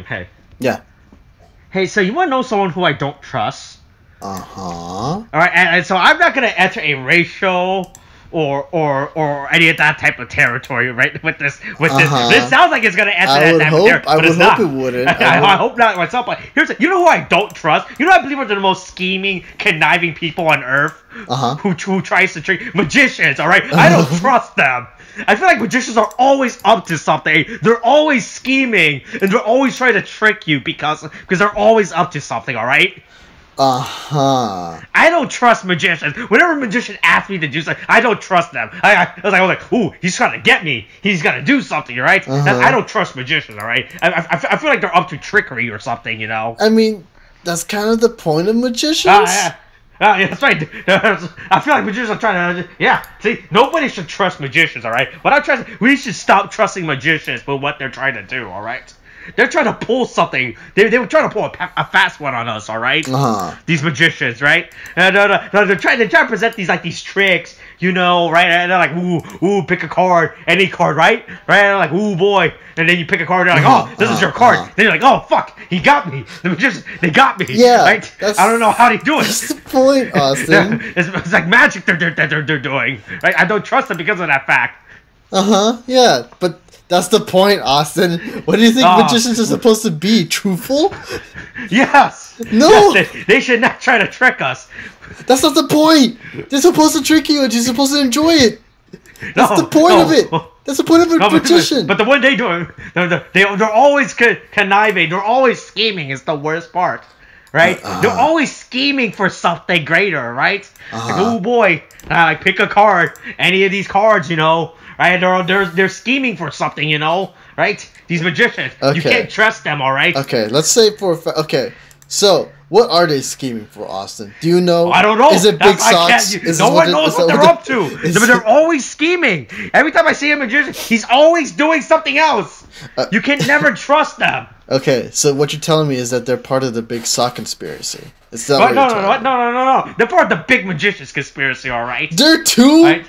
Hey. Yeah. Hey, so you want to know someone who I don't trust? Uh-huh. All right, and so I'm not gonna enter a racial or any of that type of territory, right? With this, this sounds like it's gonna enter that type of territory, but it's not. I would hope it wouldn't. I hope not myself. But you know who I don't trust? You know, I believe are the most scheming, conniving people on earth. Who tries to trick magicians? All right, I don't trust them. I feel like magicians are always up to something. They're always scheming, and they're always trying to trick you because they're always up to something. All right. I don't trust magicians. Whenever a magician asks me to do something, I don't trust them. I was like, ooh, he's trying to get me. He's gonna do something, right? I don't trust magicians, all right? I feel like they're up to trickery or something, you know? I mean, that's kind of the point of magicians. Yeah, that's right. I feel like magicians are trying to... Yeah, see, nobody should trust magicians, all right? We should stop trusting magicians with what they're trying to do, all right? They're trying to pull something. They were trying to pull a fast one on us, all right? These magicians, right? And they're trying to present these tricks, you know, right? And they're like, ooh, pick a card, any card, right? Right? And they're like, ooh, boy. And then you pick a card, and they're like, oh, this is your card. Then you're like, oh, fuck, he got me. The magicians, they got me. Yeah. Right? I don't know how they do it. That's the point, Austin. It's like magic they're doing, right? I don't trust them because of that fact. Yeah, but that's the point, Austin. What do you think magicians are supposed to be? Truthful? Yes. No. Yes, they should not try to trick us. That's not the point. They're supposed to trick you, and you're supposed to enjoy it. That's the point of it. That's the point of a magician. But the one they do, they're always conniving. They're always scheming. Is the worst part, right? They're always scheming for something greater, right? Like, oh boy, like pick a card. Any of these cards, you know. Right, they're scheming for something, you know, right? These magicians, you can't trust them, all right? Okay, let's say for a fact. Okay, so what are they scheming for, Austin? Do you know? I don't know. Is it big socks? No one knows what they're up to. They're always scheming. Every time I see a magician, he's always doing something else. You can never trust them. Okay, so what you're telling me is that they're part of the big sock conspiracy. Is that what you're telling me? No. They're part of the big magicians conspiracy, all right? There are two? Right?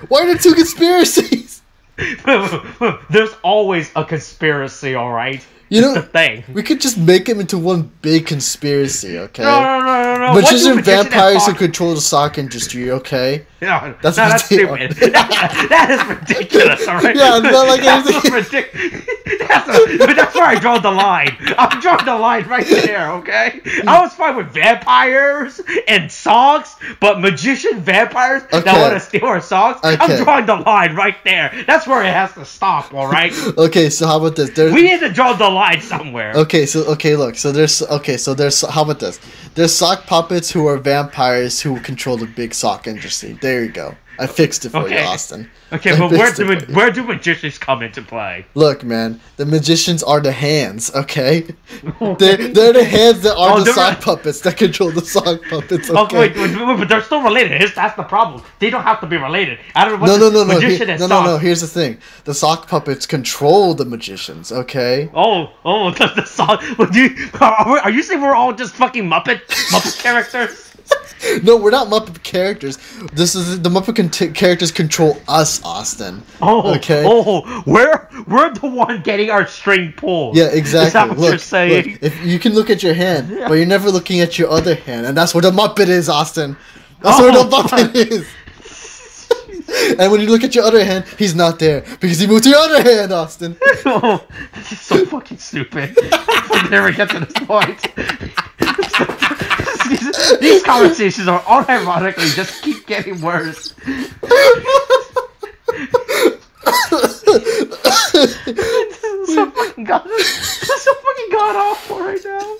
Why are there two conspiracies? There's always a conspiracy, all right? You know, the thing. We could just make them into one big conspiracy, okay? No. Magician vampires who control the sock industry, okay? No, that's stupid. That is ridiculous, all right? Yeah, not like anything. But that's where I draw the line. I'm drawing the line right there, okay? I was fine with vampires and socks, but magician vampires that want to steal our socks, I'm drawing the line right there. That's where it has to stop, all right? Okay, so how about this? We need to draw the line somewhere. Okay, look. So there's how about this? There's sock puppets who are vampires who control the big sock industry. There you go. I fixed it for you, Austin. Okay, but where do magicians come into play? Look, man, the magicians are the hands, okay? They're the hands that are the sock puppets that control the sock puppets, okay? Wait, but they're still related. That's the problem. They don't have to be related. I don't know what magician and sock. No, here's the thing. The sock puppets control the magicians, okay? The sock... Are you saying we're all just fucking Muppet characters? No, we're not Muppet characters. This is the Muppet characters control us, Austin. Okay. We're the one getting our string pulled. Yeah, exactly. Is that what you're saying? Look, if you can look at your hand, but you're never looking at your other hand, and that's where the Muppet is, Austin. That's where the Muppet is. And when you look at your other hand, he's not there because he moved to your other hand, Austin. This is so fucking stupid. We'll never get to this point. These conversations are unironically just keep getting worse. This is so fucking god awful right now.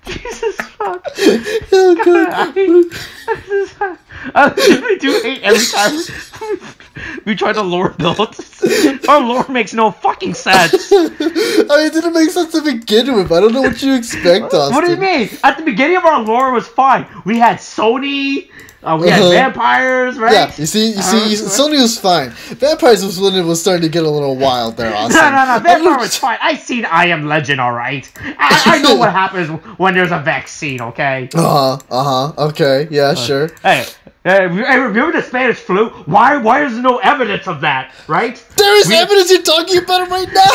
Jesus fuck. Oh god. I do hate every time we try to lore build. Our lore makes no fucking sense. I mean, it didn't make sense to begin with. I don't know what you expect, Austin. What do you mean? At the beginning of our lore was fine. We had Sony. We had vampires, right? Yeah, you see, Sony was fine. Vampires was when it was starting to get a little wild there, Austin. No, Vampire was fine. I seen I Am Legend, alright? I know what happens when there's a vaccine, okay? Okay, yeah, sure. Hey, remember the Spanish flu? Why is there no evidence of that, right? There is evidence. You're talking about it right now.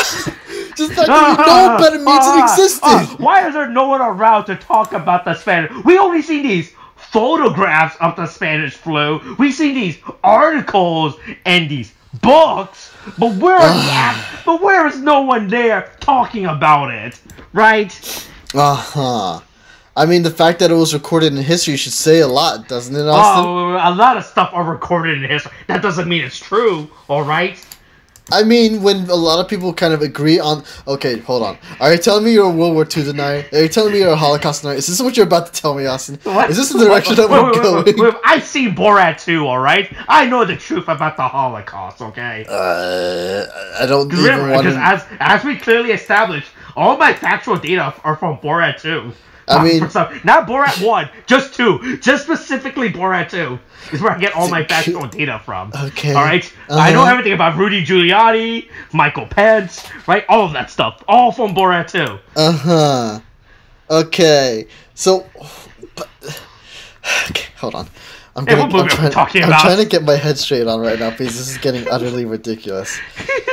Just the fact that you know better means it existed. Why is there no one around to talk about the Spanish? We only see these photographs of the Spanish flu. We see these articles and these books, but where is no one there talking about it, right? I mean, the fact that it was recorded in history should say a lot, doesn't it, Austin? A lot of stuff are recorded in history. That doesn't mean it's true, alright? I mean, when a lot of people kind of agree on... Okay, hold on. Are you telling me you're a World War II denier? Are you telling me you're a Holocaust denier? Is this what you're about to tell me, Austin? What? Is this the direction that we're going? I've seen Borat 2, alright? I know the truth about the Holocaust, okay? I don't even want to... As we clearly established, all my factual data are from Borat 2. I mean... Not Borat 1, just 2. Just specifically Borat 2 is where I get all my factual data from. Okay. Alright? I know everything about Rudy Giuliani, Michael Pence, right? All of that stuff. All from Borat 2. Okay. So... Okay, hold on. I'm trying to get my head straight on right now because this is getting utterly ridiculous.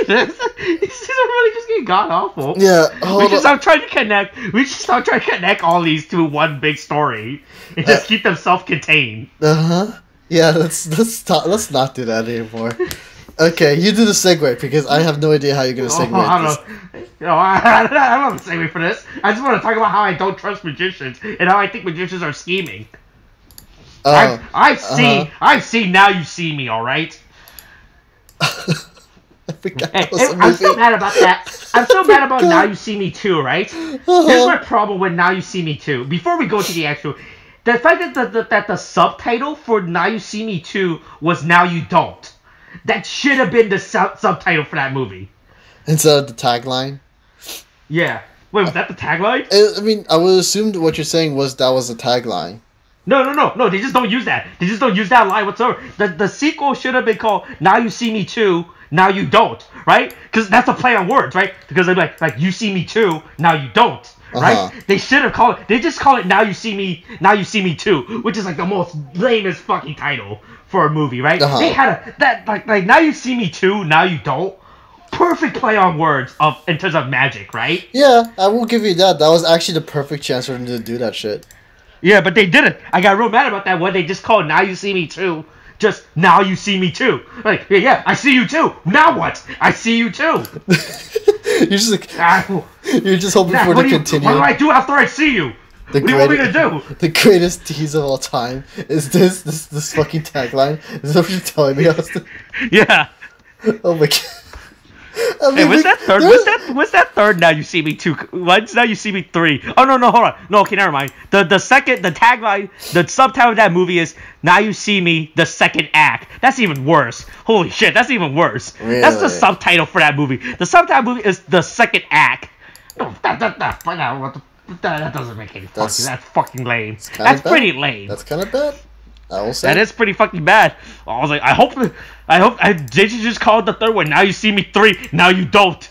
These are really just getting god awful. Yeah, we should stop trying to connect. We should stop trying to connect all these to one big story and just keep them self-contained. Yeah, let's not do that anymore. Okay, you do the segue because I have no idea how you're gonna segue. I don't know. I don't have a segue for this. I just want to talk about how I don't trust magicians and how I think magicians are scheming. I've seen Now You See Me, alright? I'm still mad about that. I'm still mad about Now You See Me 2, right? Here's my problem with Now You See Me 2. Before we go to the actual... The fact that the subtitle for Now You See Me 2 was Now You Don't. That should have been the subtitle for that movie. Instead of the tagline? Yeah. Wait, was that the tagline? I mean, I would assume what you're saying was that was the tagline. No, they just don't use that. They just don't use that line whatsoever. The sequel should have been called Now You See Me 2, Now You Don't, right? Because that's a play on words, right? Because they're like you see me too, now you don't, right? They should have called it, they just call it Now You See Me 2, which is like the most lamest fucking title for a movie, right? They had like Now You See Me 2, Now You Don't. Perfect play on words in terms of magic, right? Yeah, I will give you that. That was actually the perfect chance for them to do that shit. Yeah, but they didn't. I got real mad about that one. They just called Now You See Me Too. Just Now You See Me Too. Like, yeah, I see you too. Now what? I see you too. You're just like, you're just hoping for it to continue. What do I do after I see you? What do you want me to do? The greatest tease of all time is this fucking tagline. Is that what you're telling me, Austin? Yeah. Oh my god. I mean, hey, what's that third Now You See Me 2? What's Now You See Me 3? Oh, no, hold on. No, okay, never mind. The tagline, the subtitle of that movie is Now You See Me, the second act. That's even worse. Holy shit, that's even worse. Really? That's the subtitle for that movie. The subtitle movie is the second act. No, that doesn't make any sense. That's fucking lame. That's pretty lame. That's kind of bad. I will say. That is pretty fucking bad. I was like, I hope they should just call it the third one. Now You See Me 3, Now You Don't.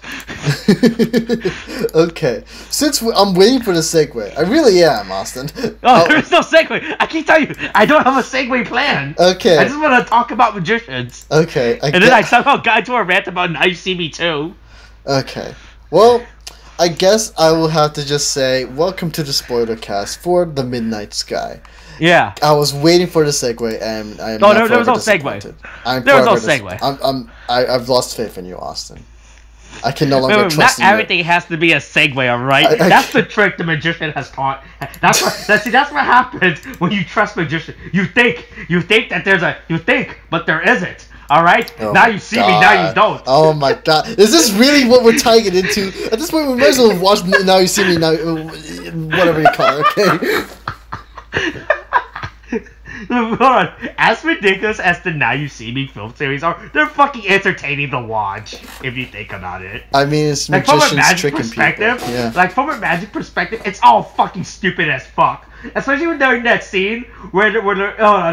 Okay. Since I'm waiting for the segue. I really am, Austin. There's no segue. I keep telling you, I don't have a segue plan. Okay. I just want to talk about magicians. Okay. Then I somehow got into a rant about Now You See Me 2. Okay. Well, I guess I will have to just say, welcome to the Spoilercast for The Midnight Sky. Yeah. I was waiting for the segue, and I am there was no segue. There was no segue. I've lost faith in you, Austin. I can no longer trust you. Not everything has to be a segue, alright? That's the trick the magician has taught. That's what happens when you trust magician. You think that there's but there isn't. Alright? Oh now you see me, now you don't. Oh my god. Is this really what we're tying it into? At this point, we might as well watch Now You See Me, now whatever you call it, okay? Hold on. As ridiculous as the Now You See Me film series are, they're fucking entertaining to watch, if you think about it. I mean, it's like, magicians tricking people. Yeah. Like, from a magic perspective, it's all fucking stupid as fuck. Especially when they're in that scene where they're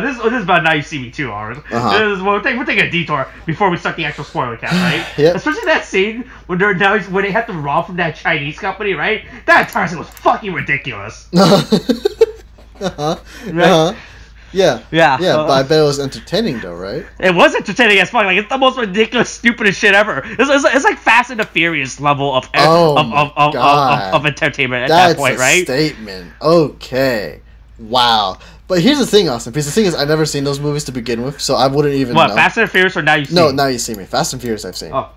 this is about Now You See Me Too, alright? We're taking a detour before we start the actual spoiler cast, right? Yep. Especially that scene when when they have to rob from that Chinese company, right? That entire scene was fucking ridiculous. Right? Yeah. Yeah. Yeah, but I bet it was entertaining though, right? It was entertaining as fuck. Like, it's the most ridiculous, stupidest shit ever. It's like Fast and the Furious level of entertainment at that point, right? That's a statement. Okay. Wow. But here's the thing, Austin. Because the thing is, I've never seen those movies to begin with, so I wouldn't even know. Fast and Furious or Now You See No, Me? Now You See Me. Fast and Furious I've seen. Oh.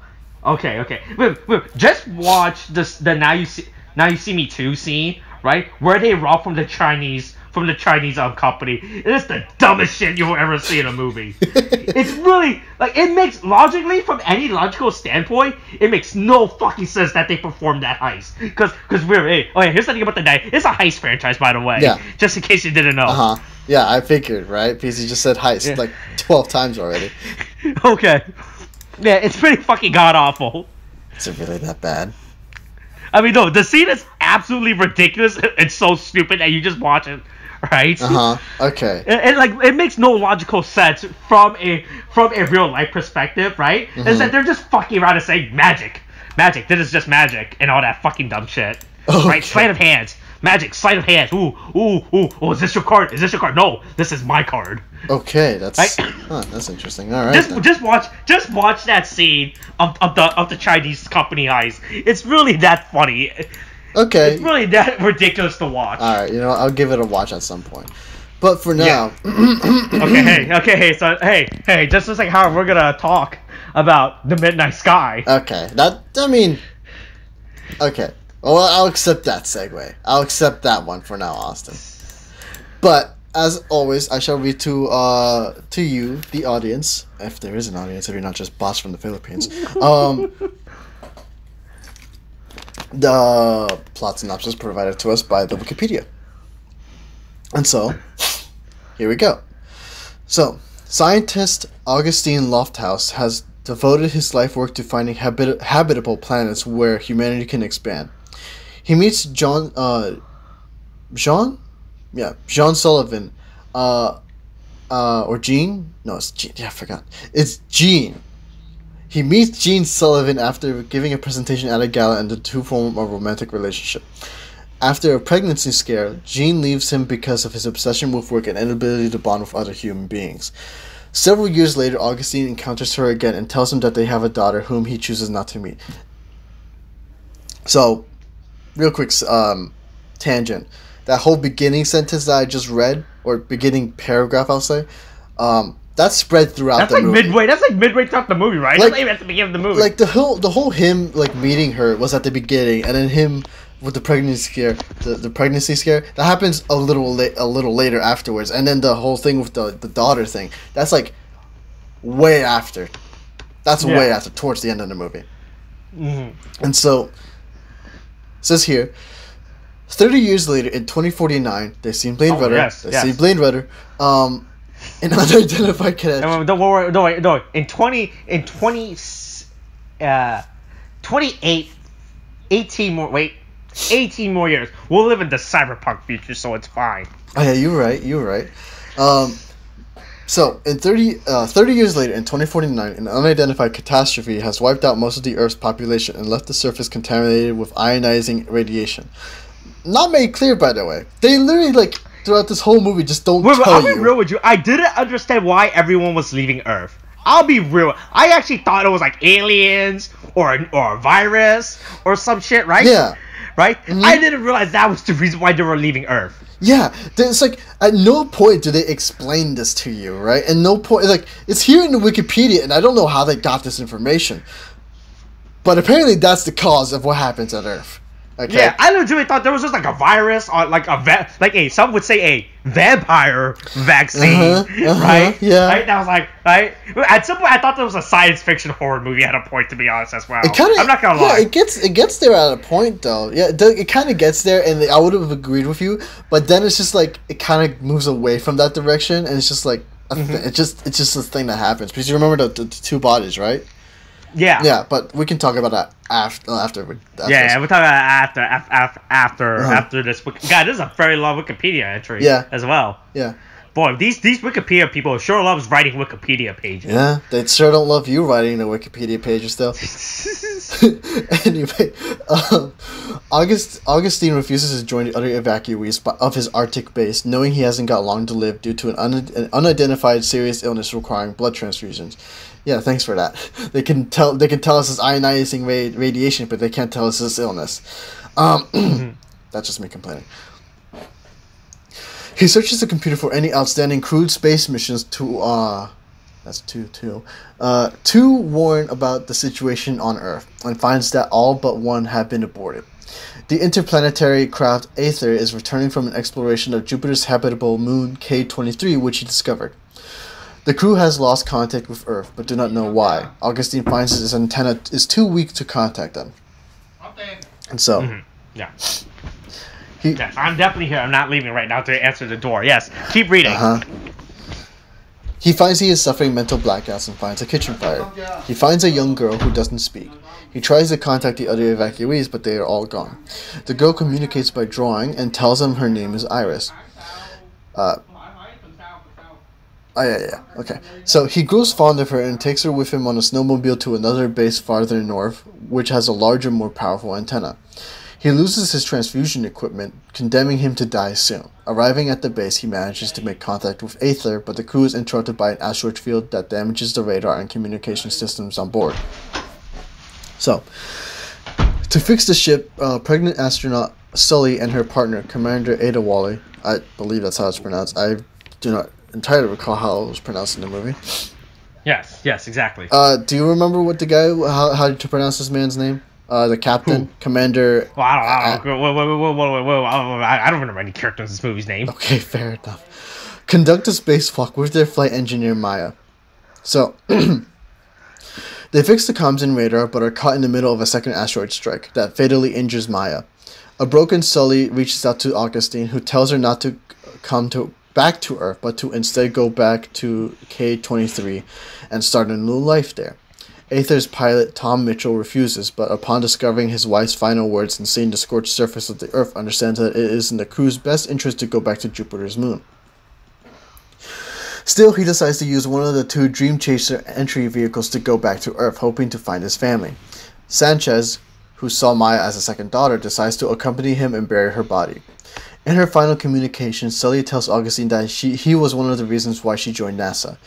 Okay. Wait. Just watch the Now You See Me 2 scene, right? Where they rob from the Chinese company. It is the dumbest shit you'll ever see in a movie. It's really, like, it makes, logically, from any logical standpoint, it makes no fucking sense that they performed that heist. Because here's the thing about the night. It's a heist franchise, by the way. Yeah. Just in case you didn't know. Uh-huh. Yeah, I figured, right? Because you just said heist like 12 times already. Okay. Yeah, it's pretty fucking god-awful. Is it really that bad? I mean, no, the scene is absolutely ridiculous. It's so stupid that you just watch it. Right? Okay. It makes no logical sense from a real life perspective, right? Mm-hmm. Is that they're just fucking around and saying magic. This is just magic and all that fucking dumb shit. Okay. Right? Sleight of hands. Magic, sleight of hands. Ooh. Oh, is this your card? No, this is my card. Okay, that's that's interesting. All right. Just watch that scene of the Chinese company heist. It's really that funny. Okay. It's really that ridiculous to watch. Alright, I'll give it a watch at some point. But for now... Okay, so, hey, just like how we're gonna talk about The Midnight Sky. Okay, okay. Well, I'll accept that segue. I'll accept that one for now, Austin. But, as always, I shall read to you, the audience, if there is an audience, if you're not just boss from the Philippines, the plot synopsis provided to us by the Wikipedia. And so, here we go. So, scientist Augustine Lofthouse has devoted his life work to finding habitable planets where humanity can expand. He meets John Sullivan, or Gene? No, it's Gene. Yeah, I forgot. It's Gene. He meets Gene Sullivan after giving a presentation at a gala, and the two form a romantic relationship. After a pregnancy scare, Gene leaves him because of his obsession with work and inability to bond with other human beings. Several years later, Augustine encounters her again and tells him that they have a daughter whom he chooses not to meet. So, real quick tangent. That whole beginning sentence that I just read, or beginning paragraph, I'll say, that's spread throughout the movie. That's like midway throughout the movie, right? That's not even at the beginning of the movie. Like the whole him like meeting her was at the beginning, and then him with the pregnancy scare, the pregnancy scare that happens a little later afterwards, and then the whole thing with the daughter thing, that's like way after. That's way after, towards the end of the movie. Mm-hmm. And so, it says here, 30 years later, in 2049, they see Blade Runner. See Blade Runner. An unidentified cadet. Don't worry. In 18 more years. We'll live in the cyberpunk future, so it's fine. Oh yeah, you're right. So, in 30 years later, in 2049, an unidentified catastrophe has wiped out most of the Earth's population and left the surface contaminated with ionizing radiation. Not made clear, by the way. They literally, throughout this whole movie, just don't tell you. I'll be real with you. I didn't understand why everyone was leaving Earth. I'll be real. I actually thought it was like aliens or a virus or some shit, right? Yeah. Right? Mm-hmm. I didn't realize that was the reason why they were leaving Earth. Yeah, it's like, at no point do they explain this to you, right? And no point, it's here in the Wikipedia, and I don't know how they got this information. But apparently that's the cause of what happens at Earth. Okay. Yeah, I legitimately thought there was just a virus or some would say a vampire vaccine, right? Yeah. Right? And I was like, right? At some point, I thought there was a science fiction horror movie at a point, to be honest, as well. I'm not gonna lie. It gets there at a point, though. Yeah, it kind of gets there, and I would have agreed with you. But then it's just it kind of moves away from that direction, and it's just it's just this thing that happens. Because you remember the two bodies, right? Yeah. Yeah, but we can talk about that after we'll talk about that after this. God, this is a very long Wikipedia entry as well. Yeah. Boy, these Wikipedia people sure loves writing Wikipedia pages. Yeah, they sure don't love you writing the Wikipedia pages, though. Anyway, Augustine refuses to join the other evacuees of his Arctic base, knowing he hasn't got long to live due to an unidentified serious illness requiring blood transfusions. Yeah, thanks for that. They can tell us it's ionizing radiation, but they can't tell us this illness. That's just me complaining. He searches the computer for any outstanding crewed space missions to warn about the situation on Earth, and finds that all but one have been aborted. The interplanetary craft Aether is returning from an exploration of Jupiter's habitable moon K23, which he discovered. The crew has lost contact with Earth, but do not know why. Augustine finds his antenna is too weak to contact them. And so... Yeah. Yes, I'm definitely here. I'm not leaving right now to answer the door. Yes, keep reading. He finds he is suffering mental blackouts and finds a kitchen fire. He finds a young girl who doesn't speak. He tries to contact the other evacuees, but they are all gone. The girl communicates by drawing and tells him her name is Iris. Okay. So he grows fond of her and takes her with him on a snowmobile to another base farther north, which has a larger, more powerful antenna. He loses his transfusion equipment, condemning him to die soon. Arriving at the base, he manages to make contact with Aether, but the crew is interrupted by an asteroid field that damages the radar and communication systems on board. So, to fix the ship, pregnant astronaut Sully and her partner, Commander Adewale, I believe that's how it's pronounced. I do not entirely recall how it was pronounced in the movie. Yes, exactly. Do you remember what the guy, how to pronounce this man's name? The captain, Commander... Well, I don't remember any characters in this movie's name. Okay, fair enough. Conduct a spacewalk with their flight engineer, Maya. So, they fix the comms and radar, but are caught in the middle of a second asteroid strike that fatally injures Maya. A broken Sully reaches out to Augustine, who tells her not to come back to Earth, but to instead go back to K23 and start a new life there. Aether's pilot, Tom Mitchell, refuses, but upon discovering his wife's final words and seeing the scorched surface of the Earth, understands that it is in the crew's best interest to go back to Jupiter's moon. Still, he decides to use one of the two Dream Chaser entry vehicles to go back to Earth, hoping to find his family. Sanchez, who saw Maya as a second daughter, decides to accompany him and bury her body. In her final communication, Sully tells Augustine that he was one of the reasons why she joined NASA.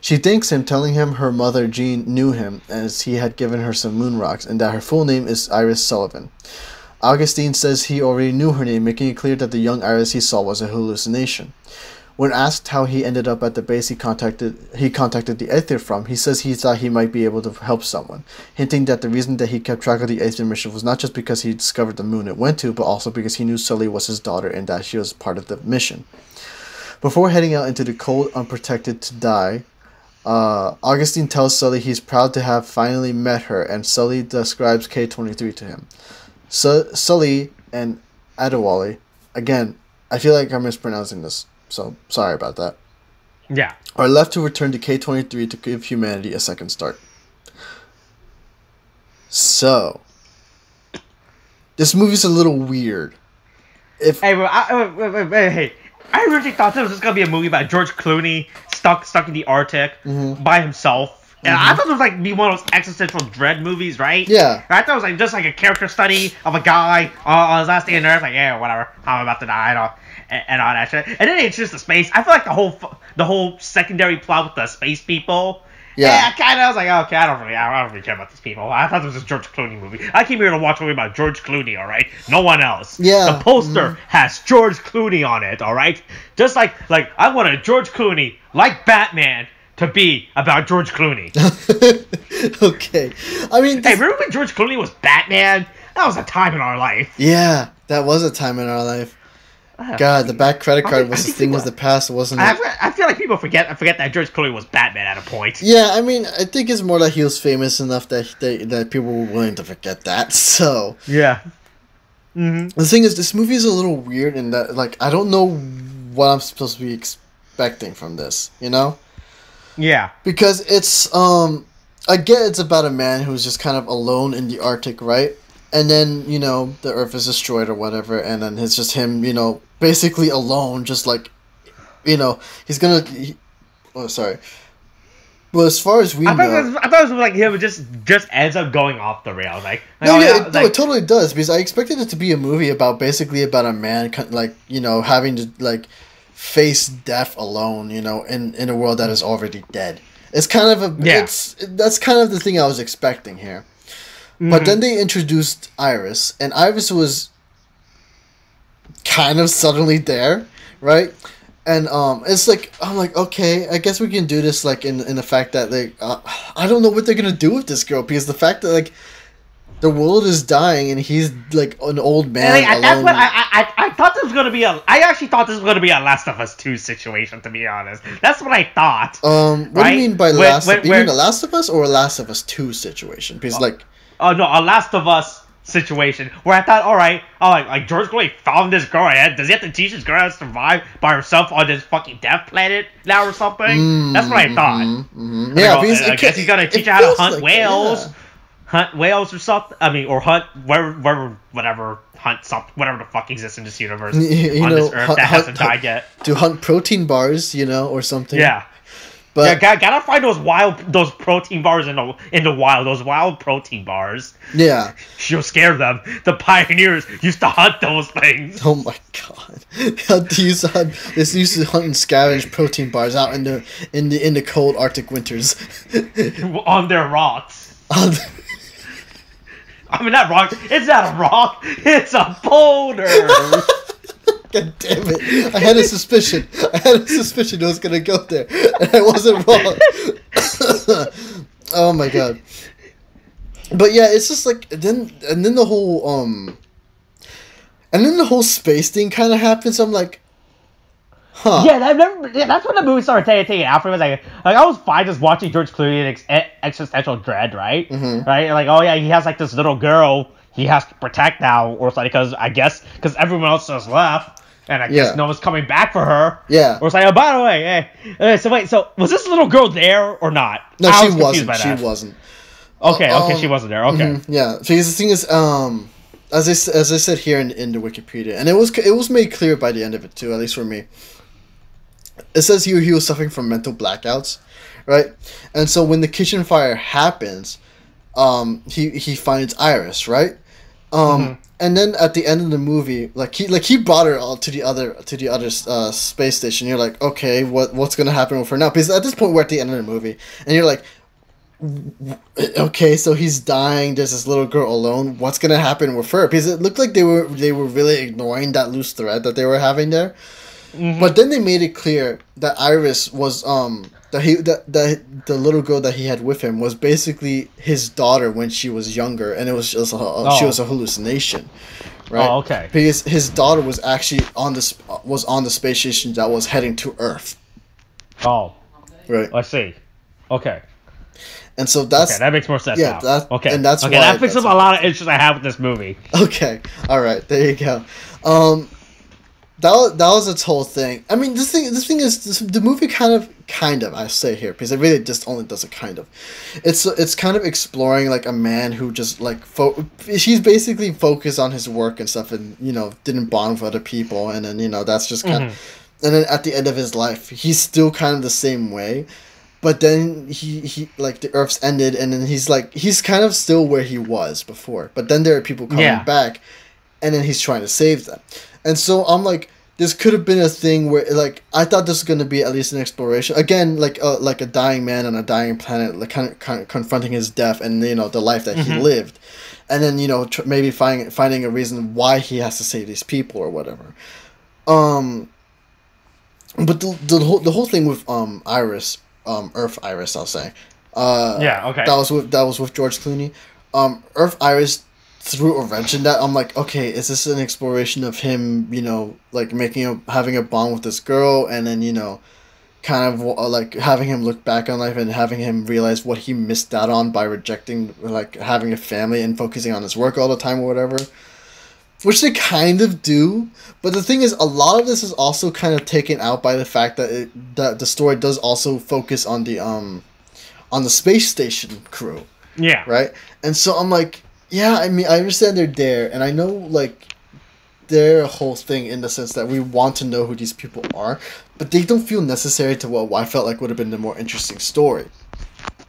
She thanks him, telling him her mother, Jean, knew him as he had given her some moon rocks, and that her full name is Iris Sullivan. Augustine says he already knew her name, making it clear that the young Iris he saw was a hallucination. When asked how he ended up at the base he contacted the Aether from, he says he thought he might be able to help someone, hinting that the reason that he kept track of the Aether mission was not just because he discovered the moon it went to, but also because he knew Sully was his daughter and that she was part of the mission. Before heading out into the cold, unprotected to die, Augustine tells Sully he's proud to have finally met her, and Sully describes K23 to him. Sully and Adewale, again, I feel like I'm mispronouncing this, so sorry about that. Yeah. Are left to return to K23 to give humanity a second start. So, this movie's a little weird. Hey, I really thought this was gonna be a movie about George Clooney stuck in the Arctic by himself. And I thought it was like be one of those existential dread movies, right? Yeah. I thought it was like just like a character study of a guy on his last day on Earth, like, yeah, whatever, I'm about to die and all that shit. And then it's just the space. I feel like the whole secondary plot with the space people. Yeah, kind of. I was like, okay, I don't really care about these people. I thought this was a George Clooney movie. I came here to watch a movie about George Clooney, all right? No one else. Yeah. The poster has George Clooney on it, all right? Just like I wanted George Clooney, like Batman, to be about George Clooney. Okay. I mean, hey, remember when George Clooney was Batman? That was a time in our life. Yeah, that was a time in our life. God, the back credit card was the thing of the past, wasn't it? I feel like people forget that George Clooney was Batman at a point. Yeah, I mean, I think it's more that he was famous enough that people were willing to forget that, so... Yeah. The thing is, this movie is a little weird in that, like, I don't know what I'm supposed to be expecting from this, you know? Yeah. Because it's, I get it's about a man who's just kind of alone in the Arctic, right? And then, you know, the Earth is destroyed or whatever, and then it's just him, you know, basically alone, just like, you know, he's gonna... oh, sorry. Well, as far as we know, I thought it was like him just ends up going off the rails. No, it totally does, because I expected it to be a movie about a man like, you know, having to like face death alone, you know, in a world that is already dead. It's kind of that's kind of the thing I was expecting here. But then they introduced Iris, and Iris was kind of suddenly there, right? And it's like, I'm like, okay, I guess we can do this, like, in the fact that they, I don't know what they're gonna do with this girl, because the fact that, like, the world is dying and he's like an old man. And, that's what I thought this was gonna be I actually thought this was gonna be a Last of Us 2 situation, to be honest. That's what I thought. What do you mean by you mean a Last of Us or a Last of Us 2 situation? Because like, oh no, a Last of Us situation where I thought, all right, like George Clooney found this girl. Does he have to teach this girl how to survive by herself on this fucking death planet now or something? That's what I thought. Yeah, I guess he's gonna teach her how to hunt whales. Yeah. Hunt whales or something. I mean, or hunt whatever hunt something, whatever the fuck exists in this universe you on know, this earth that hasn't died yet. To hunt protein bars, you know, or something. Yeah. But yeah, gotta find those protein bars in the wild. Those wild protein bars. Yeah. She'll scare them. The pioneers used to hunt those things. Oh my god! They used to hunt and scavenge protein bars out in the cold Arctic winters. On their rocks. I mean, that rock. It's not a rock. It's a boulder. God damn it! I had a suspicion. It was gonna go there, and I wasn't wrong. Oh my god! But yeah, it's just like then the whole space thing kind of happens. I'm like, huh? Yeah, that's when the movie started taking after. Like I was fine just watching George Clooney in existential dread, right? Right? Like, oh yeah, he has like this little girl he has to protect now, or something, because everyone else has left. And I guess no one's coming back for her. Yeah. Or it's like, oh, by the way, hey. So wait, so was this little girl there or not? No, she wasn't. She wasn't. Okay, she wasn't there. Okay. Yeah. Because the thing is, as I said here in the Wikipedia, and it was made clear by the end of it too, at least for me. It says he was suffering from mental blackouts, right? And so when the kitchen fire happens, he finds Iris, right? And then at the end of the movie, he brought her to the other space station. You're like, okay, what's gonna happen with her now? Because at this point we're at the end of the movie, and you're like, okay, so he's dying. There's this little girl alone. What's gonna happen with her? Because it looked like they were really ignoring that loose thread that they were having there. But then they made it clear that Iris was that the little girl that he had with him was basically his daughter when she was younger, and it was just she was a hallucination, right? Oh, okay. Because his daughter was actually on the space station that was heading to Earth. Oh, right. I see. Okay. And so that makes more sense now. Okay. And that's why that fixes up a lot of issues I have with this movie. Okay. All right. There you go. That was its whole thing. I mean, this thing is the movie kind of I say here, because it really just only does a kind of. It's kind of exploring like a man who just like he's basically focused on his work and stuff, and didn't bond with other people, and then that's just kind of, and then at the end of his life he's still kind of the same way, but then he like the Earth's ended, and then he's kind of still where he was before, but then there are people coming back, and then he's trying to save them. And so I'm like, this could have been a thing where, like, I thought this was going to be at least an exploration. Again, like a dying man on a dying planet, like kind of confronting his death and, the life that he lived. And then, maybe finding a reason why he has to save these people or whatever. But the whole thing with Iris, Earth Iris, I'll say. Okay. That was with George Clooney. Earth Iris threw a wrench in that. I'm like, okay, is this an exploration of him, like having a bond with this girl, and then, kind of like having him look back on life and having him realize what he missed out on by rejecting, like, having a family and focusing on his work all the time or whatever. Which they kind of do, but the thing is, a lot of this is also kind of taken out by the fact that that the story does also focus on the space station crew. Yeah. Right? And so I'm like, yeah, I mean, I understand they're there, and I know, like, they're a whole thing in the sense that we want to know who these people are, but they don't feel necessary to what I felt like would have been the more interesting story.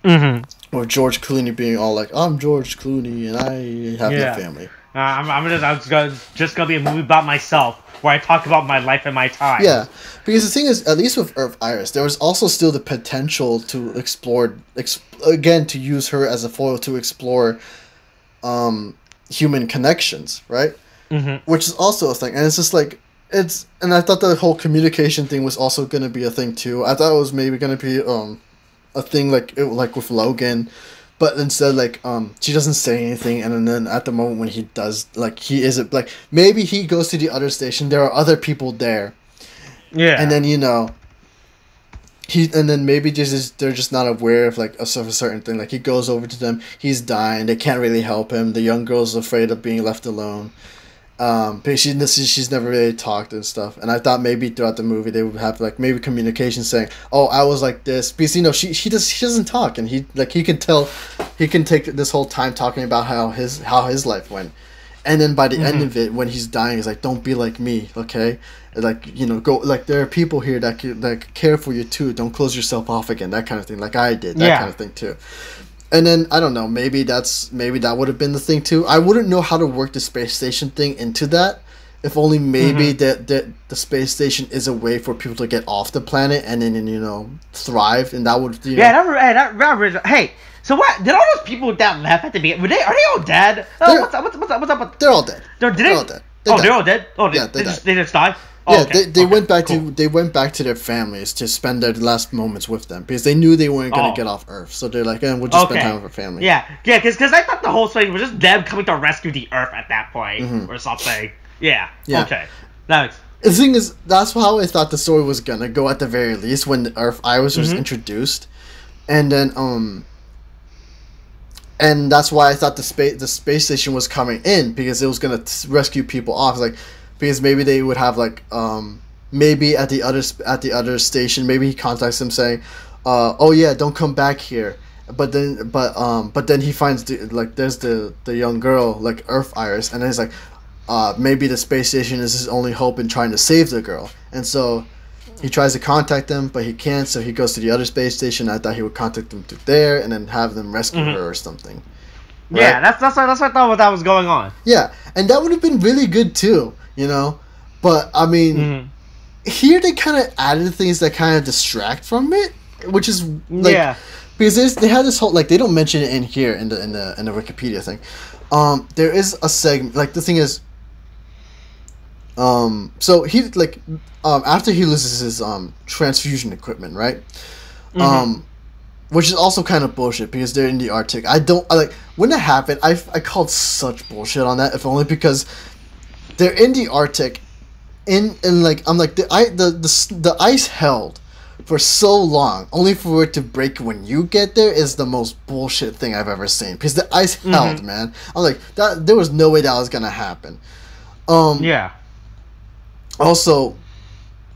Mm-hmm. Or George Clooney being all like, I'm George Clooney and I have no family. I'm just gonna be a movie about myself where I talk about my life and my time. Yeah, because the thing is, at least with Earth Iris, there was also still the potential to explore, again, to use her as a foil to explore human connections, right? Mm-hmm. Which is also a thing. And it's just like, and I thought the whole communication thing was also going to be a thing too. I thought it was maybe going to be a thing like with Logan. But instead, like, she doesn't say anything, and then at the moment when he does, like, he isn't, like, maybe he goes to the other station, there are other people there. Yeah. And then, you know, and then maybe they're just not aware of, like, a certain thing. Like, he goes over to them, he's dying, they can't really help him, the young girl's afraid of being left alone. But she's never really talked and stuff, and I thought maybe throughout the movie they would have like maybe communication saying, "Oh, I was like this," because you know she doesn't talk, and he can tell, he can take this whole time talking about how his life went, and then by the end of it when he's dying, he's like, "Don't be like me, okay? Like, you know, go, like, there are people here that care for you too. Don't close yourself off again," that kind of thing, like I did, that kind of thing too. And then, I don't know, maybe that would have been the thing too. I wouldn't know how to work the space station thing into that. If only maybe that the space station is a way for people to get off the planet and then, you know, thrive. And that would, you know. Hey, so what? Did all those people that left at the beginning, are they all dead? What's up? They're all dead. They're all dead. They're all dead? Oh, yeah, they just died? Yeah, okay. They went back to their families to spend their last moments with them because they knew they weren't going to get off Earth. So they're like, we'll just spend time with our family. Yeah, because I thought the whole thing was just them coming to rescue the Earth at that point or something. Yeah. Okay. The thing is, that's how I thought the story was gonna go at the very least when the Earth Iris was introduced, and then and that's why I thought the space station was coming in because it was gonna rescue people off, like. Because maybe they would have like maybe at the other station maybe he contacts them saying, "Oh yeah, don't come back here." But then he finds there's the young girl like Earth Iris, and then he's like, maybe the space station is his only hope in trying to save the girl, and so he tries to contact them, but he can't. So he goes to the other space station. I thought he would contact them through there and then have them rescue her or something. Right? Yeah, that's what I thought that was going on. Yeah, and that would have been really good too. You know, but I mean, here they kind of added things that kind of distract from it, which is like, because they had this whole, like, they don't mention it in here in the Wikipedia thing. There is a segment, like, the thing is, so he like after he loses his transfusion equipment, right? Which is also kind of bullshit because they're in the Arctic. When that happened, I called such bullshit on that, if only because they're in the Arctic, and like I'm like the ice held for so long, only for it to break when you get there is the most bullshit thing I've ever seen. Because the ice held, man. I'm like that. There was no way that was gonna happen. Also,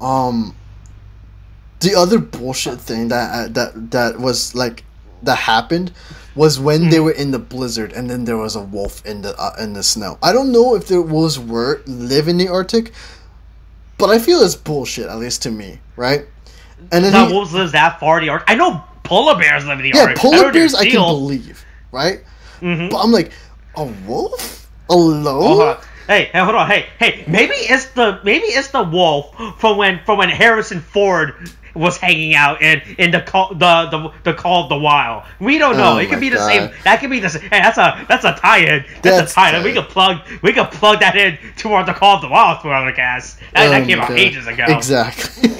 the other bullshit thing that was like that happened was when they were in the blizzard, and then there was a wolf in the snow. I don't know if the wolves live in the Arctic, but I feel it's bullshit, at least to me, right? And then wolves live that far in the Arctic. I know polar bears live in the Arctic. Yeah, polar bears I can believe, right? But I'm like, a wolf alone? Hey, hold on. Hey, maybe it's the wolf from when Harrison Ford was hanging out in the Call of the Wild. We don't know. It could be the same. That could be the same. Hey, that's a tie-in. That's a tie-in. We could plug that in toward the Call of the Wild SPOILERCAST. That came out ages ago. Exactly.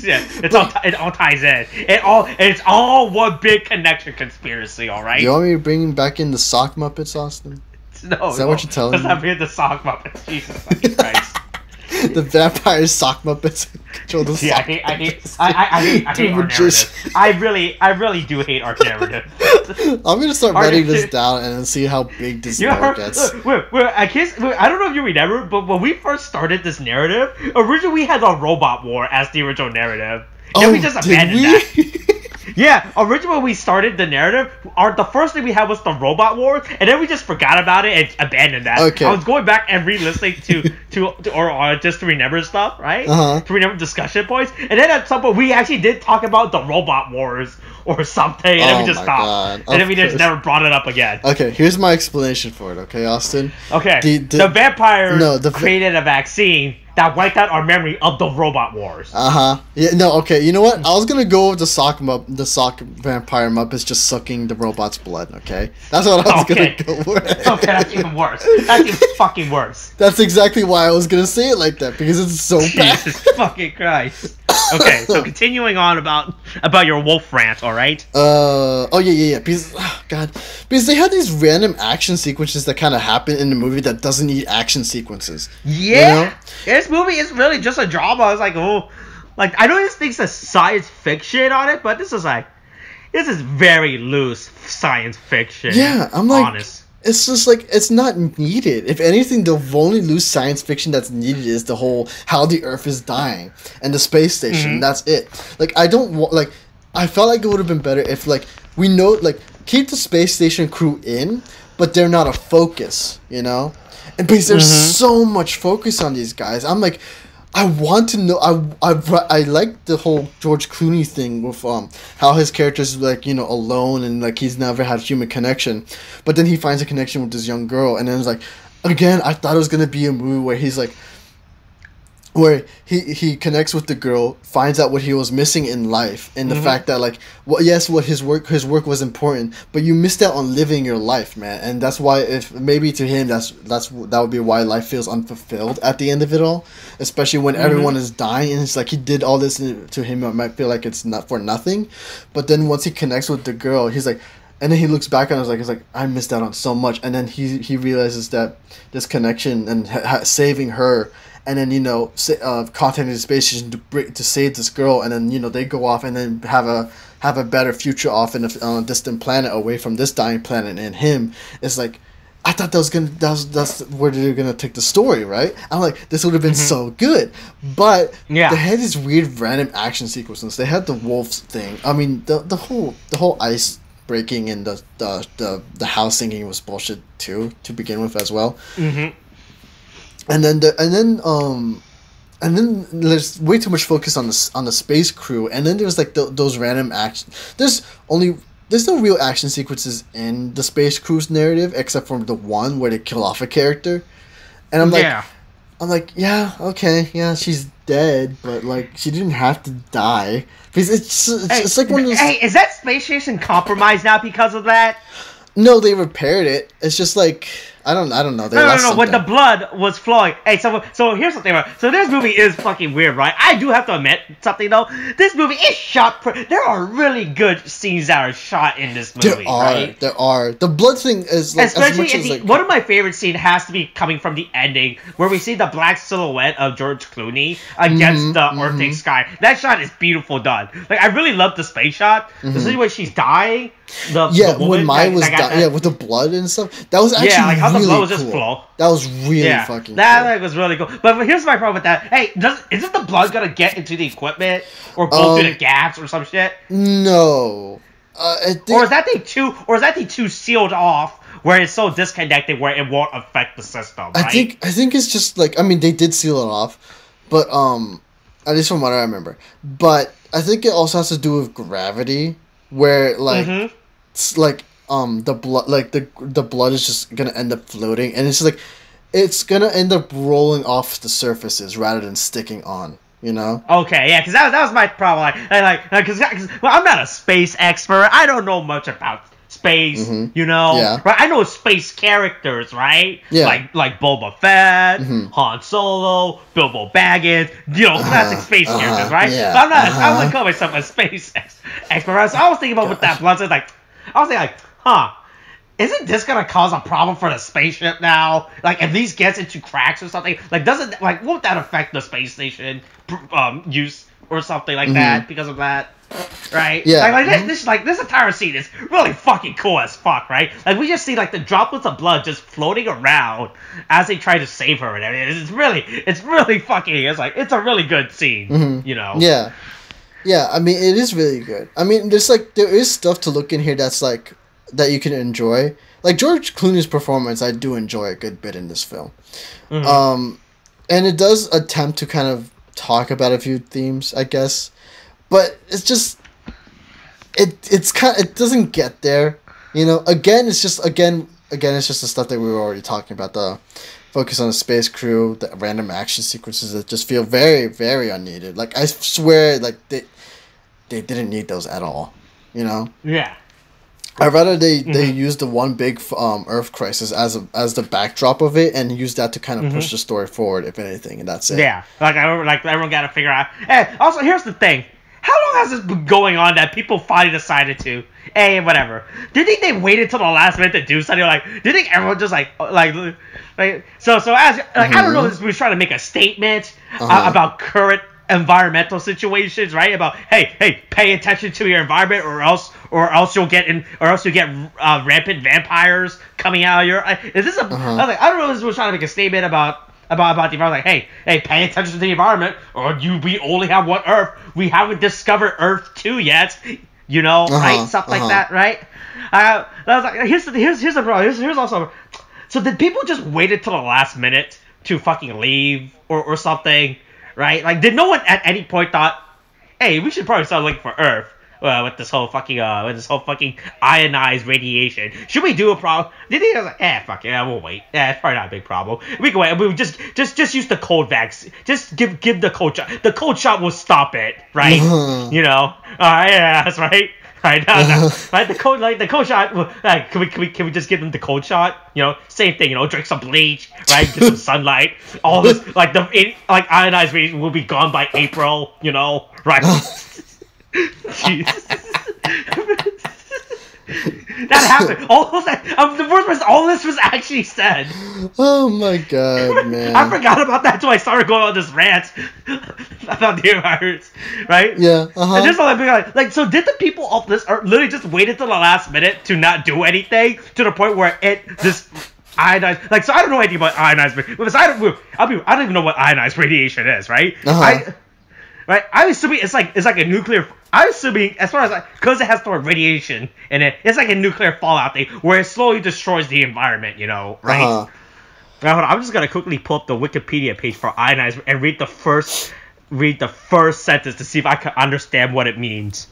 Yeah, it all ties in. It's all one big connection conspiracy. All right. You want me to bring back in the sock Muppets, Austin? No. Is that what you're telling me? Let's not be the sock Muppets. Jesus fucking Christ. The vampire sock Muppets control the sock. I hate our narrative. I really do hate our narrative. I'm gonna start writing this down and then see how big this narrative gets. I don't know if you remember, but when we first started this narrative, originally we had the robot war as the original narrative. Then we just abandoned that. Yeah, originally when we started the narrative, the first thing we had was the robot war, and then we just forgot about it and abandoned that. Okay. I was going back and re-listening or just to remember stuff, right? To remember discussion points, and then at some point we actually did talk about the robot wars or something, and then we just stopped. God. And then we just never brought it up again. Okay, here's my explanation for it, okay, Austin? Okay, the vampire created a vaccine that wiped out our memory of the robot wars. Yeah, no, okay, you know what? I was gonna go with the sock vampire Muppets just sucking the robot's blood, okay? That's what I was gonna go with. Okay, that's even worse. That's even fucking worse. That's exactly why I was gonna say it like that, because it's so bad. Jesus fucking Christ. Okay, so continuing on about your wolf rant, alright? Yeah. Because they had these random action sequences that kind of happen in the movie that doesn't need action sequences. Yeah! You know? This movie is really just a drama. I was like, I know this thing's a science fiction on it, but this is very loose science fiction. Yeah, I'm like, honest. It's just like, it's not needed. If anything, the only loose science fiction that's needed is the whole how the Earth is dying and the space station. That's it. Like, I felt like it would have been better if, like, we know, like, keep the space station crew in, but they're not a focus, you know? And because there's so much focus on these guys, I'm like, I want to know. I like the whole George Clooney thing with how his character's like, you know, alone and like he's never had human connection, but then he finds a connection with this young girl, and then it's like, again, I thought it was gonna be a movie where he's like, where he connects with the girl, finds out what he was missing in life, and the fact that like, what his work was important, but you missed out on living your life, man, and that's why, if maybe to him that would be why life feels unfulfilled at the end of it all, especially when everyone is dying, and it's like he did all this, to him it might feel like it's not for nothing, but then once he connects with the girl, he's like, and then he looks back and he's like, I missed out on so much, and then he realizes that this connection and saving her. And then, you know, contacting the space station to save this girl, and then, you know, they go off and then have a better future off on a distant planet away from this dying planet. And him, it's like, I thought that's where they're gonna take the story, right? I'm like, this would have been so good, but they had these weird random action sequences. They had the wolves thing. I mean, the whole ice breaking and the house sinking was bullshit too, to begin with as well. And then there's way too much focus on the space crew, and then there's like those random action. There's no real action sequences in the space crew's narrative except for the one where they kill off a character, and I'm like, yeah, she's dead, but like she didn't have to die because it's like one of those. Hey, is that space station compromised now because of that? No, they repaired it. It's just like, I don't know. No. When the blood was flowing. Hey, so here's the thing. Right? So this movie is fucking weird, right? I do have to admit something though. This movie is shot. There are really good scenes that are shot in this movie. There are. The blood thing is like, especially one of my favorite scenes has to be coming from the ending where we see the black silhouette of George Clooney against the Arctic sky. That shot is beautiful done. Like, I really love the space shot. The scene where she's dying. The woman, when Mai was dying, with the blood and stuff. That was actually like how really the blood was just flow. That was really fucking cool. That was really cool. But here's my problem with that. Hey, isn't the blood gonna get into the equipment or go through the gaps or some shit? No. Or is that thing too sealed off where it's so disconnected where it won't affect the system? Right? I think it's just like, I mean, they did seal it off, but at least from what I remember. But I think it also has to do with gravity, where like it's like the blood, like the blood is just gonna end up floating, and it's like it's gonna end up rolling off the surfaces rather than sticking on. You know? Okay, yeah, because that was my problem. Because I'm not a space expert. I don't know much about space. You know? Yeah. Right? I know space characters, right? Yeah. Like Boba Fett, Han Solo, Bilbo Baggins. You know, classic space characters, right? Yeah. But I'm not. I wouldn't call myself a space expert. Right? So I was thinking about with that blood. So I was thinking, isn't this gonna cause a problem for the spaceship now? Like, if these gets into cracks or something, won't that affect the space station use or something like that because of that? Right? Yeah. This entire scene is really fucking cool as fuck, right? Like, we just see like the droplets of blood just floating around as they try to save her and everything. It's really fucking. It's a really good scene. You know? Yeah. Yeah. I mean, it is really good. I mean, there is stuff to look in here that's like, that you can enjoy. Like George Clooney's performance, I do enjoy a good bit in this film. And it does attempt to kind of talk about a few themes, I guess. But it's just, it doesn't get there. You know, again, it's just the stuff that we were already talking about. The focus on the space crew, the random action sequences that just feel very, very unneeded. Like, I swear, like, they didn't need those at all. You know? Yeah. I'd rather they use the one big Earth crisis as the backdrop of it and use that to kind of push the story forward, if anything, and that's it. Yeah. Like, everyone got to figure out. And also, here's the thing. How long has this been going on that people finally decided to? Hey, whatever. Do you think they waited till the last minute to do something? Like, do you think everyone just like so as like, I don't know if this was trying to make a statement about current environmental situations, right? About hey, pay attention to your environment, or else you'll get rampant vampires coming out of your. Is this a? I was like, I don't know if this was trying to make a statement about the environment, like, hey, pay attention to the environment, or we only have one Earth. We haven't discovered Earth 2 yet, you know, right? Stuff like that, right? I was like, here's the problem. Here's also. So did people just wait until the last minute to fucking leave or something, right? Like, did no one at any point thought, hey, we should probably start looking for Earth? With this whole fucking ionized radiation, should we do a problem? Did he was like, fuck it, we'll wait. It's probably not a big problem. We can wait. We just use the cold vaccine. Just give the cold shot. The cold shot will stop it, right? You know. Yeah, that's right. Right, right. The cold shot. Can we just give them the cold shot? You know, same thing. You know, drink some bleach, right? Get some sunlight. All this, like ionized radiation will be gone by April. You know, right? Jesus. That happened. The worst was all this was actually said. Oh my god, man! I forgot about that until I started going on this rant about the virus, right? Yeah. And just like, so did the people of this earth literally just wait until the last minute to not do anything to the point where this ionized, like, so I don't know anything about ionized, because I don't even know what ionized radiation is, right? Right, I'm assuming it's like a nuclear. I'm assuming, as far as because it has the word radiation in it, it's like a nuclear fallout thing where it slowly destroys the environment. You know, right? Now, hold on, I'm just gonna quickly pull up the Wikipedia page for ionized and read the first sentence to see if I can understand what it means.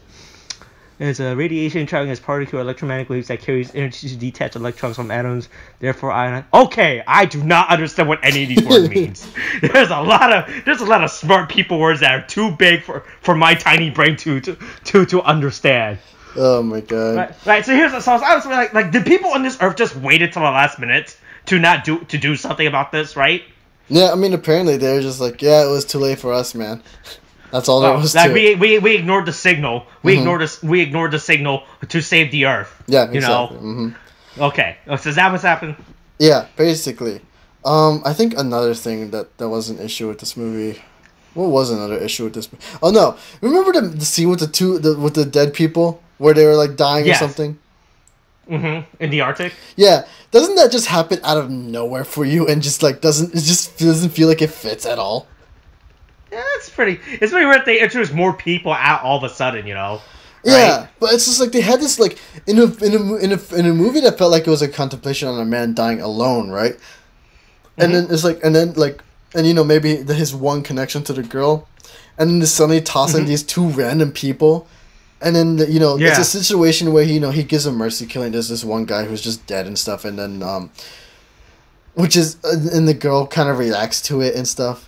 There's a radiation traveling as particle electromagnetic waves that carries energy to detach electrons from atoms, therefore ionized. Okay, I do not understand what any of these words means. There's a lot of smart people words that are too big for my tiny brain to understand. Oh my god. Right. So I was like, did people on this earth just wait until the last minute to do something about this, right? Yeah, I mean, apparently they're just like, yeah, it was too late for us, man. That's all there was to it. We ignored the signal. We ignored the signal to save the Earth. Yeah, you exactly. know. Okay. So is that what's happened? Yeah, basically. I think another thing that was an issue with this movie. What was another issue with this movie? Oh no! Remember the scene with the dead people where they were like dying or something? In the Arctic. Yeah, doesn't that just happen out of nowhere for you and just like doesn't feel like it fits at all? Yeah, it's pretty weird they introduce more people out all of a sudden, you know. Right? Yeah, but it's just like they had this like in a movie that felt like it was a contemplation on a man dying alone, right? And then it's like and you know, maybe his one connection to the girl, and then they suddenly toss in these two random people, and then it's a situation where he gives a mercy killing. There's this one guy who's just dead and stuff, and then which is and the girl kind of reacts to it and stuff.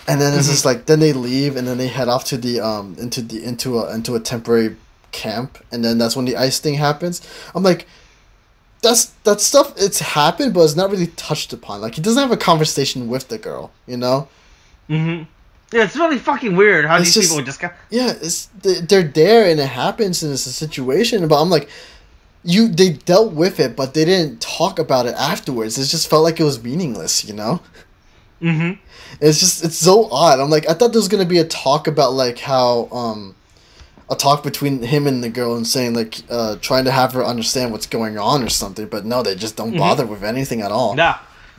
And then it's just like then they leave and then they head off to the into a temporary camp, and then that's when the ice thing happens. I'm like, that stuff, it's happened, but it's not really touched upon. Like, he doesn't have a conversation with the girl, you know? Yeah, it's really fucking weird how these people just got. Yeah, they're there and it happens and it's a situation, but I'm like, they dealt with it, but they didn't talk about it afterwards. It just felt like it was meaningless, you know? It's so odd. I'm like, I thought there was gonna be a talk about like how a talk between him and the girl and saying like trying to have her understand what's going on or something, but no, they just don't bother with anything at all. No.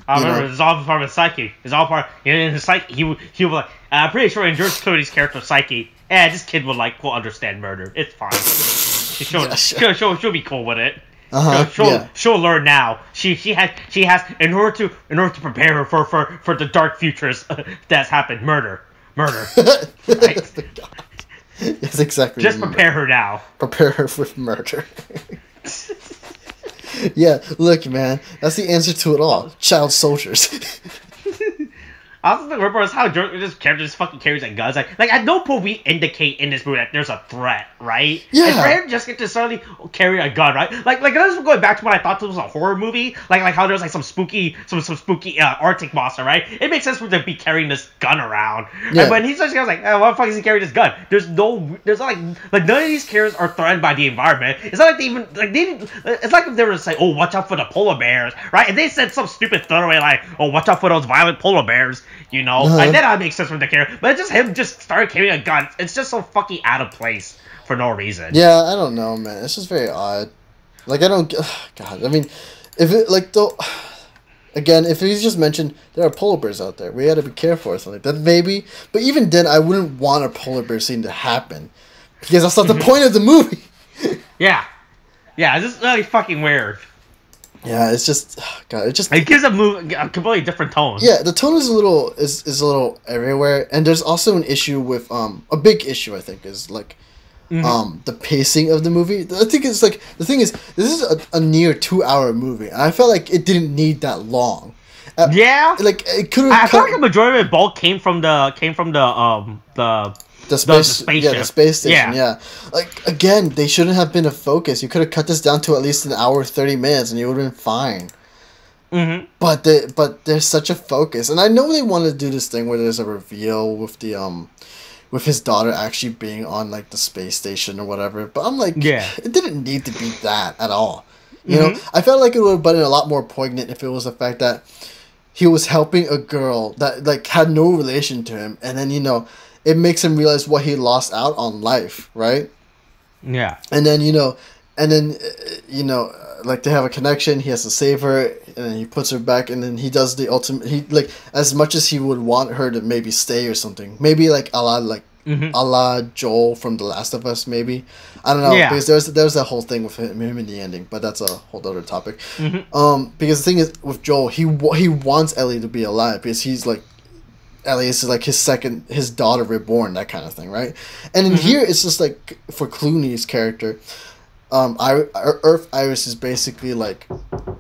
I remember, it's all part of his psyche. It's all part in his psyche. He would like. I'm pretty sure in George Clooney's character's psyche, this kid would like understand murder. It's fine. She'll be cool with it. She'll learn now. She has in order to prepare her for the dark futures that's happened. Murder. Right? That's exactly. Just prepare her now. Prepare her for murder. Yeah, look, man, that's the answer to it all. Child soldiers. I also think remember how this character just fucking carries like guns. Like at no point we indicate in this movie that there's a threat, right? Yeah. And for him just to suddenly carry a gun, right? Like this is going back to when I thought this was a horror movie. Like how there's like some spooky Arctic monster, right? It makes sense for them to be carrying this gun around. Yeah. And when he's just like, why the fuck is he carrying this gun? There's not like none of these characters are threatened by the environment. It's not like they even it's like if they were to say, oh, watch out for the polar bears, right? And they said some stupid throwaway like, oh, watch out for those violent polar bears. You know, and then that makes sense from the character. But it's just him just started carrying a gun. It's just so fucking out of place for no reason. Yeah, I don't know, man. It's just very odd. Like, I don't... God, I mean, if it, like, though... Again, if he's just mentioned, there are polar bears out there. We gotta be careful or something. That maybe... But even then, I wouldn't want a polar bear scene to happen. Because that's not the point of the movie. Yeah. Yeah, it's just really fucking weird. Yeah, it's just... God, it gives a movie a completely different tone. Yeah, the tone is a little everywhere, and there's also an issue with a big issue I think is like the pacing of the movie. I think it's like the thing is this is a near 2-hour movie, and I felt like it didn't need that long. Yeah, like it could have. I feel like a majority of the bulk came from the spaceship. Yeah, the space station. Yeah. Like again, they shouldn't have been a focus. You could have cut this down to at least an hour 30 minutes, and you would have been fine. Mm-hmm. But there's such a focus, and I know they want to do this thing where there's a reveal with the with his daughter actually being on like the space station or whatever. But I'm like, it didn't need to be that at all. You know, I felt like it would have been a lot more poignant if it was the fact that he was helping a girl that like had no relation to him, and then it makes him realize what he lost out on life, right? Yeah. And then like they have a connection. He has to save her, and then he puts her back, and then he does the ultimate. He like as much as he would want her to maybe stay or something, maybe like a la Joel from The Last of Us, maybe. I don't know, because there's that whole thing with him in the ending, but that's a whole other topic. Because the thing is with Joel, he wants Ellie to be alive because he's like. Ellie is like his daughter reborn, that kind of thing, right? And in here, it's just like for Clooney's character, Earth Iris is basically like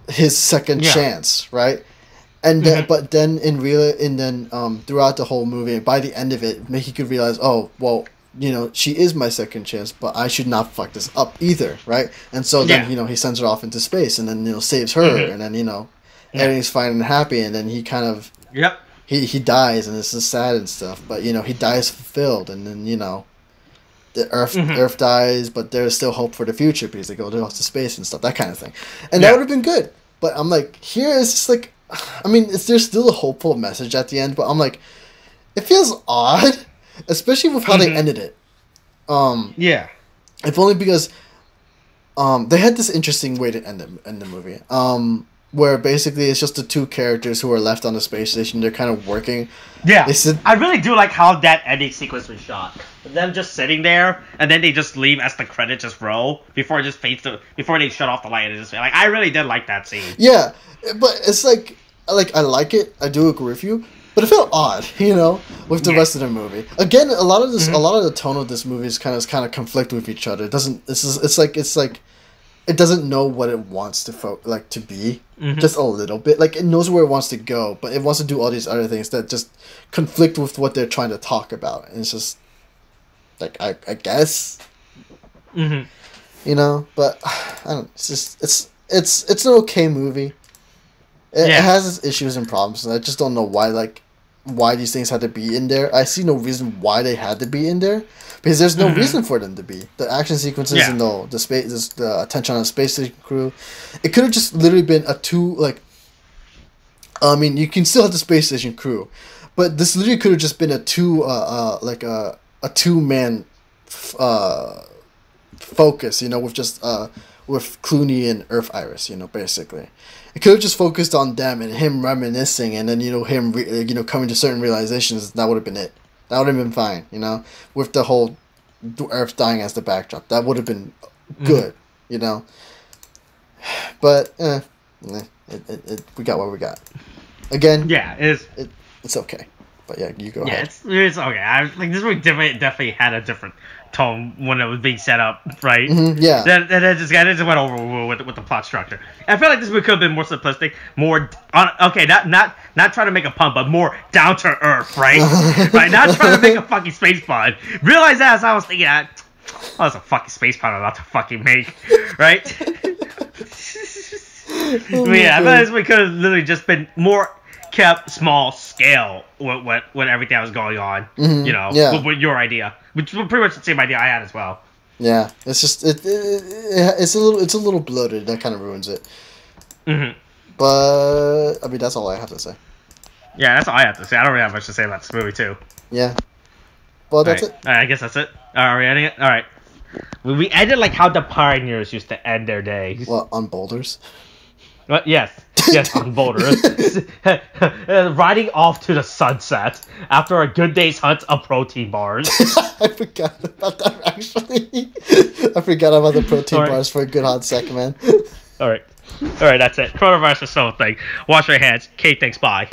his second chance, right? And then, but then throughout the whole movie, by the end of it, he could realize, oh well, she is my second chance, but I should not fuck this up either, right? And so then he sends her off into space, and then saves her, and then everything's fine and happy, and then he kind of He dies, and it's just sad and stuff. But he dies fulfilled, and then the Earth dies, but there's still hope for the future because they go off to space and stuff, that kind of thing. And that would have been good. But I'm like, here it's just like, I mean, there's still a hopeful message at the end, but I'm like, it feels odd, especially with how they ended it. If only because they had this interesting way to end the movie. Where basically it's just the two characters who are left on the space station. They're kind of working. Yeah, I really do like how that ending sequence was shot. Them just sitting there, and then they just leave as the credits just roll before it just before they shut off the light. And just like I really did like that scene. Yeah, but it's like I like it. I do agree with you, but it felt odd, with the rest of the movie. Again, a lot of the tone of this movie is kind of conflict with each other. It doesn't. It's like. It doesn't know what it wants to be, just a little bit. Like, it knows where it wants to go, but it wants to do all these other things that just conflict with what they're trying to talk about. And it's just, like, I guess, but I don't. It's an okay movie. It has its issues and problems, and I just don't know why these things had to be in there. I see no reason why they had to be in there. Because there's no reason for them to be. The action sequences and the attention on the space station crew. It could have just literally been you can still have the space station crew, but this literally could have just been a two-man focus, with just with Clooney and Earth Iris, basically. It could have just focused on them and him reminiscing, and then him coming to certain realizations. That would have been it. That would have been fine, with the whole Earth dying as the backdrop. That would have been good, But we got what we got. Again, it's okay. But yeah, you go Yeah, ahead. it's okay. I like this movie definitely had a different tone when it was being set up, right? Yeah. That just went over with the plot structure. I feel like this movie could have been more simplistic, more not trying to make a pun, but more down to earth, right? Right, not trying to make a fucking space pun. Realize that as I was thinking that, oh, that's a fucking space pun I'm about to fucking make, right? But yeah, I feel like this movie could have literally just been more kept small scale with everything that was going on, you know, with your idea, which was pretty much the same idea I had as well. Yeah, it's just it's a little bloated. That kind of ruins it. But I mean, that's all I have to say. Yeah, that's all I have to say. I don't really have much to say about this movie too. Yeah. Well, that's it. All right, I guess that's it. Are we ending it? All right. We ended like how the pioneers used to end their days. What, on boulders? Yes, on Boulder. Riding off to the sunset after a good day's hunt of protein bars. I forgot about that, actually. I forgot about the protein bars for a good hot second, man. All right, that's it. Coronavirus is still a thing. Wash your hands. Kate, thanks, bye.